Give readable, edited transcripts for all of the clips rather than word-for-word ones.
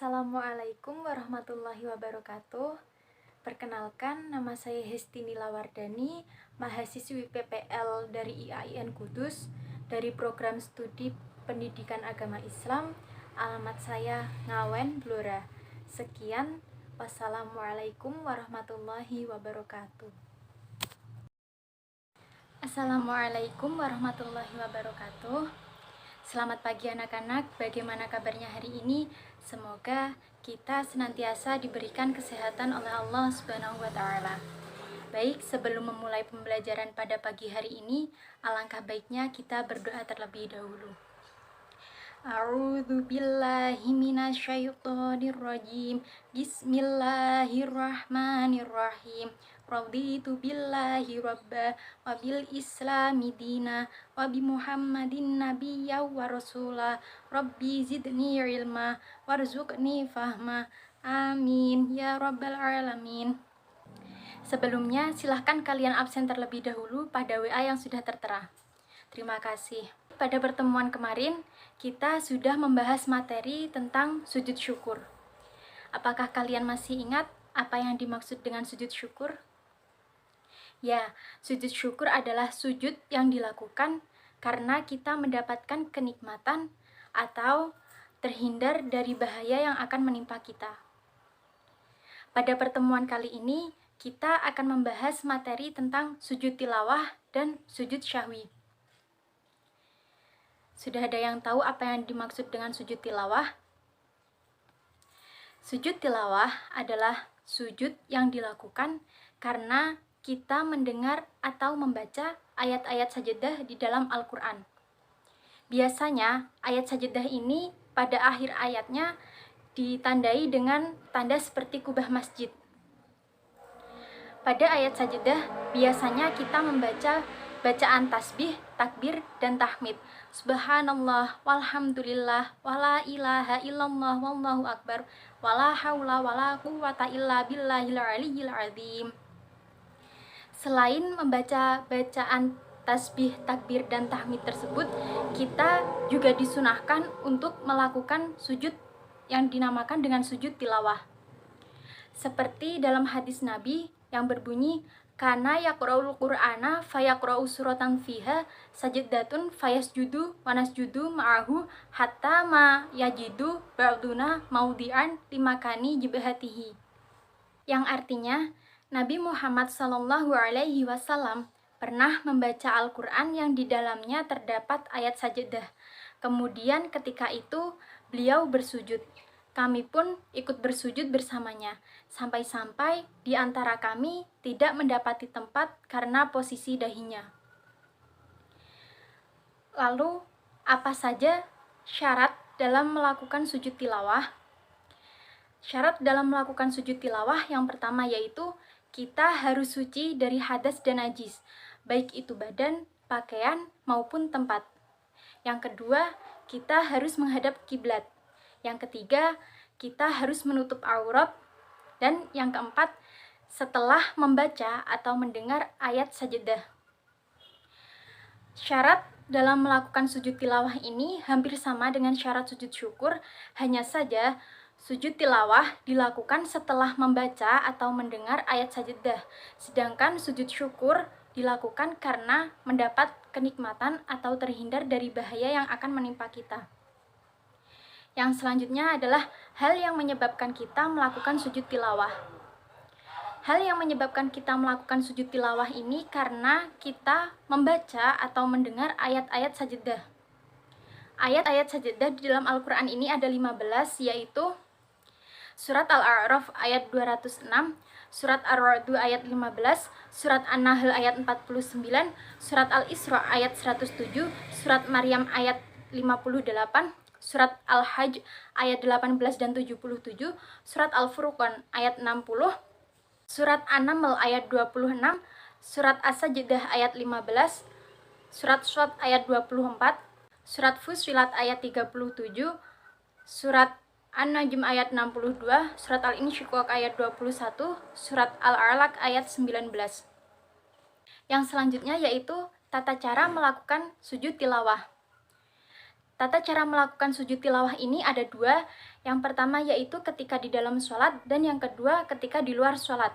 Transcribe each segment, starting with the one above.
Assalamualaikum warahmatullahi wabarakatuh. Perkenalkan, nama saya Hestini Lawardani, mahasiswi PPL dari IAIN Kudus, dari program studi Pendidikan Agama Islam. Alamat saya Ngawen, Blora. Sekian, wassalamualaikum warahmatullahi wabarakatuh. Assalamualaikum warahmatullahi wabarakatuh. Selamat pagi anak-anak, bagaimana kabarnya hari ini? Semoga kita senantiasa diberikan kesehatan oleh Allah Subhanahu wa Ta'ala. Baik, sebelum memulai pembelajaran pada pagi hari ini, alangkah baiknya kita berdoa terlebih dahulu. A'udzu billahi minasyaitonir rajim. Bismillahirrahmanirrahim. Raditu billahi rabba wa bil islami dina wa bi Muhammadin nabiyya wa rasula. Rabbi zidni ilma warzuqni fahma. Amin ya rabbal alamin. Sebelumnya, silahkan kalian absen terlebih dahulu pada WA yang sudah tertera. Terima kasih. Pada pertemuan kemarin, kita sudah membahas materi tentang sujud syukur. Apakah kalian masih ingat apa yang dimaksud dengan sujud syukur? Ya, sujud syukur adalah sujud yang dilakukan karena kita mendapatkan kenikmatan atau terhindar dari bahaya yang akan menimpa kita. Pada pertemuan kali ini, kita akan membahas materi tentang sujud tilawah dan sujud syahwi. Sudah ada yang tahu apa yang dimaksud dengan sujud tilawah? Sujud tilawah adalah sujud yang dilakukan karena kita mendengar atau membaca ayat-ayat sajadah di dalam Al-Quran. Biasanya, ayat sajadah ini pada akhir ayatnya ditandai dengan tanda seperti kubah masjid. Pada ayat sajadah, biasanya kita membaca bacaan tasbih, takbir, dan tahmid. Subhanallah, walhamdulillah, wala ilaha illallah, wallahu akbar, wala hawla wala quwwata illa billahil aliyyil azim. Selain membaca bacaan tasbih, takbir, dan tahmid tersebut, kita juga disunahkan untuk melakukan sujud yang dinamakan dengan sujud tilawah. Seperti dalam hadis Nabi yang berbunyi, kana yaqra'ul qur'ana fayaqra'u suratan fiha sajdatun fayasjudu wa nasjudu ma'ahu hatta ma yajidu ba'duna maudi'an limakani jibhatihi. Yang artinya, Nabi Muhammad SAW pernah membaca Al-Quran yang di dalamnya terdapat ayat sajadah. Kemudian ketika itu beliau bersujud. Kami pun ikut bersujud bersamanya, sampai-sampai di antara kami tidak mendapati tempat karena posisi dahinya. Lalu, apa saja syarat dalam melakukan sujud tilawah? Syarat dalam melakukan sujud tilawah yang pertama yaitu kita harus suci dari hadas dan najis, baik itu badan, pakaian, maupun tempat. Yang kedua, kita harus menghadap kiblat. Yang ketiga, kita harus menutup aurat. Dan yang keempat, setelah membaca atau mendengar ayat sajadah. Syarat dalam melakukan sujud tilawah ini hampir sama dengan syarat sujud syukur, hanya saja sujud tilawah dilakukan setelah membaca atau mendengar ayat sajadah, sedangkan sujud syukur dilakukan karena mendapat kenikmatan atau terhindar dari bahaya yang akan menimpa kita. Yang selanjutnya adalah hal yang menyebabkan kita melakukan sujud tilawah. Hal yang menyebabkan kita melakukan sujud tilawah ini karena kita membaca atau mendengar ayat-ayat sajadah. Ayat-ayat sajadah di dalam Al-Quran ini ada 15, yaitu Surat Al-A'raf ayat 206, Surat Ar-Ra'd ayat 15, Surat An-Nahl ayat 49, Surat Al-Isra ayat 107, Surat Maryam ayat 58, Surat Al-Hajj ayat 18 dan 77, Surat Al-Furqan ayat 60, Surat An-Naml ayat 26, Surat As-Sajdah ayat 15, Surat Shad ayat 24, Surat Fussilat ayat 37, Surat An-Najm ayat 62, Surat Al-Insyiqaq ayat 21, Surat Al-Alaq ayat 19. Yang selanjutnya yaitu tata cara melakukan sujud tilawah. Tata cara melakukan sujud tilawah ini ada dua. Yang pertama yaitu ketika di dalam sholat, dan yang kedua ketika di luar sholat.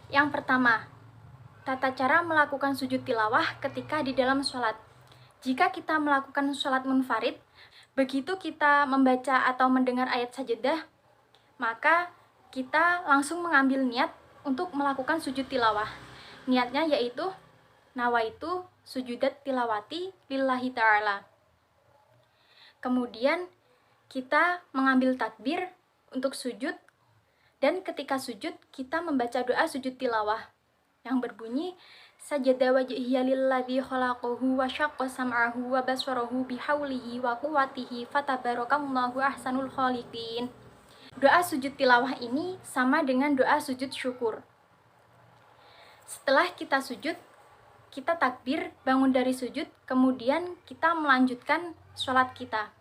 Yang pertama, tata cara melakukan sujud tilawah ketika di dalam sholat. Jika kita melakukan sholat munfarid, begitu kita membaca atau mendengar ayat sajadah, maka kita langsung mengambil niat untuk melakukan sujud tilawah. Niatnya yaitu nawaitu sujudat tilawati lillahi ta'ala. Kemudian kita mengambil takbir untuk sujud, dan ketika sujud kita membaca doa sujud tilawah yang berbunyi sajada wajhiya lilladzi khalaqahu wa syaqqa sam'ahu wa basarahu bihaulihi wa quwwatihi fatabarakallahu ahsanul khaliqin. Doa sujud tilawah ini sama dengan doa sujud syukur. Setelah kita sujud, kita takbir bangun dari sujud, kemudian kita melanjutkan sholat kita.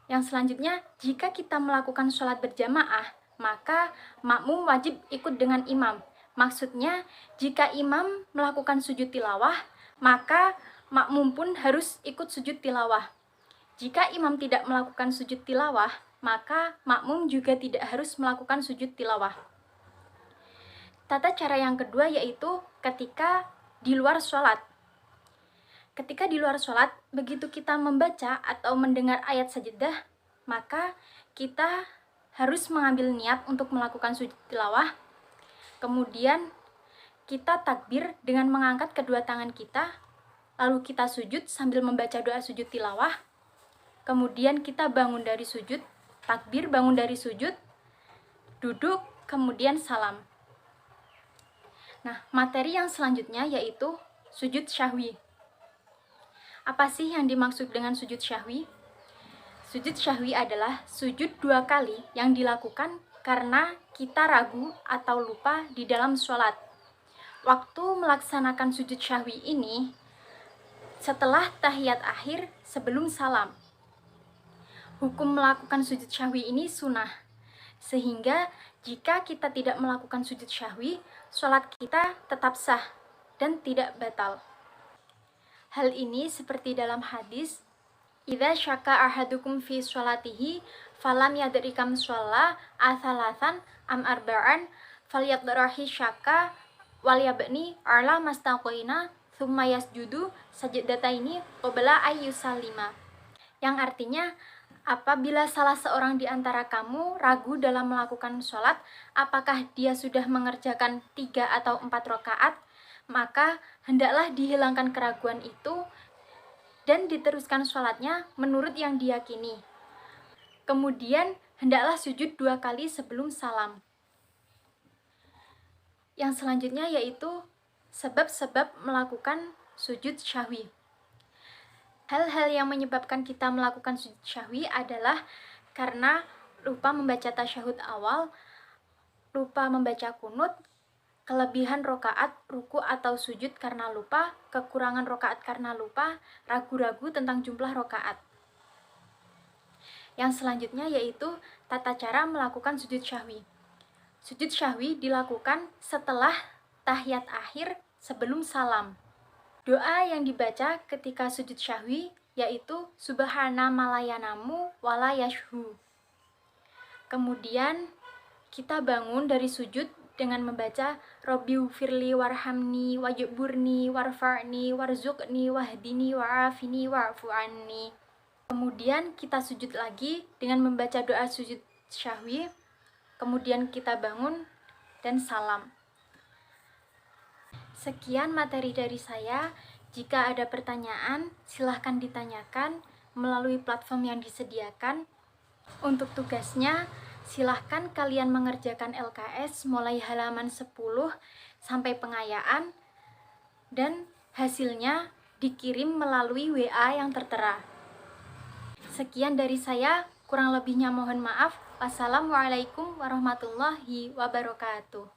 Yang selanjutnya, jika kita melakukan sholat berjamaah, maka makmum wajib ikut dengan imam. Maksudnya, jika imam melakukan sujud tilawah, maka makmum pun harus ikut sujud tilawah. Jika imam tidak melakukan sujud tilawah, maka makmum juga tidak harus melakukan sujud tilawah. Tata cara yang kedua yaitu ketika di luar sholat. Ketika di luar sholat, begitu kita membaca atau mendengar ayat sajadah, maka kita harus mengambil niat untuk melakukan sujud tilawah. Kemudian kita takbir dengan mengangkat kedua tangan kita, lalu kita sujud sambil membaca doa sujud tilawah. Kemudian kita bangun dari sujud, takbir bangun dari sujud, duduk, kemudian salam. Nah, materi yang selanjutnya yaitu sujud syahwi. Apa sih yang dimaksud dengan sujud syahwi? Sujud syahwi adalah sujud 2 kali yang dilakukan karena kita ragu atau lupa di dalam sholat. Waktu melaksanakan sujud syahwi ini setelah tahiyat akhir sebelum salam. Hukum melakukan sujud syahwi ini sunnah, sehingga jika kita tidak melakukan sujud syahwi, sholat kita tetap sah dan tidak batal. Hal ini seperti dalam hadis, idza syaka ahadukum fi sholatihi falam yadri kam sholla athalathan am arba'an falyadrahi syaka wal yabni ala mastaqina thumma yasjudu sajdataini qabla ayyusallima. Yang artinya, apabila salah seorang di antara kamu ragu dalam melakukan sholat, apakah dia sudah mengerjakan 3 atau 4 rakaat, maka hendaklah dihilangkan keraguan itu dan diteruskan sholatnya menurut yang diyakini. Kemudian hendaklah sujud 2 kali sebelum salam. Yang selanjutnya yaitu sebab-sebab melakukan sujud syahwi. Hal-hal yang menyebabkan kita melakukan sujud syahwi adalah karena lupa membaca tasyahud awal, lupa membaca kunut, kelebihan rokaat, ruku atau sujud karena lupa, kekurangan rokaat karena lupa, ragu-ragu tentang jumlah rokaat. Yang selanjutnya yaitu tata cara melakukan sujud syahwi. Sujud syahwi dilakukan setelah tahiyat akhir sebelum salam. Doa yang dibaca ketika sujud syahwi yaitu subhana malayanamu wala yashhu. Kemudian kita bangun dari sujud dengan membaca Rabbighfirli warhamni wajburni warfa'ni warzuqni wahdini wa'afini wa'fu anni. Kemudian kita sujud lagi dengan membaca doa sujud syahwi. Kemudian kita bangun dan salam. Sekian materi dari saya. Jika ada pertanyaan, silahkan ditanyakan melalui platform yang disediakan. Untuk tugasnya, silahkan kalian mengerjakan LKS mulai halaman 10 sampai pengayaan, dan hasilnya dikirim melalui WA yang tertera. Sekian dari saya, kurang lebihnya mohon maaf. Wassalamualaikum warahmatullahi wabarakatuh.